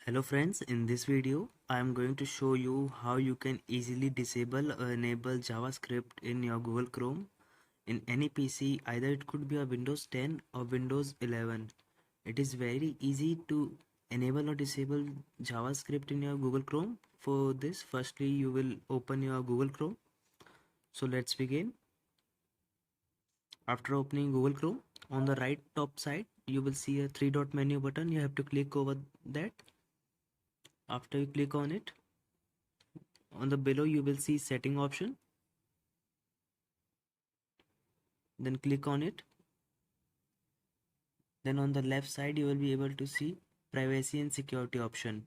Hello friends, in this video I am going to show you how you can easily disable or enable JavaScript in your Google Chrome in any PC. Either it could be a Windows 10 or Windows 11. It is very easy to enable or disable JavaScript in your Google Chrome. For this, firstly you will open your Google Chrome. So let's begin. After opening Google Chrome, on the right top side you will see a three dot menu button. You have to click over that. After you click on it, on the below you will see setting option, then click on it. Then on the left side you will be able to see privacy and security option.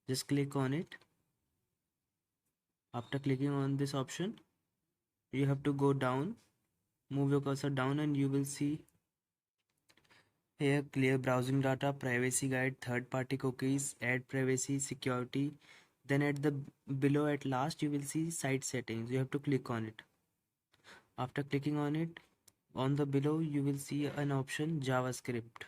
Just click on it. After clicking on this option, you have to go down, move your cursor down, and you will see here clear browsing data, privacy guide, third party cookies, add privacy, security. Then at the below at last you will see site settings. You have to click on it. After clicking on it, on the below you will see an option JavaScript.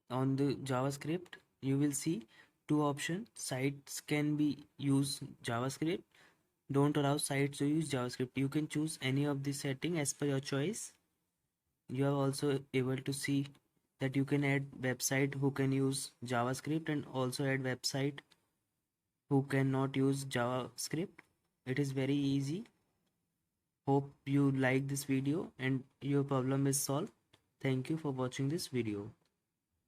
On the JavaScript you will see two options. Sites can be use JavaScript, don't allow sites to use JavaScript. You can choose any of the setting as per your choice. You are also able to see that you can add website who can use JavaScript and also add website who cannot use JavaScript. It is very easy. Hope you like this video and your problem is solved. Thank you for watching this video.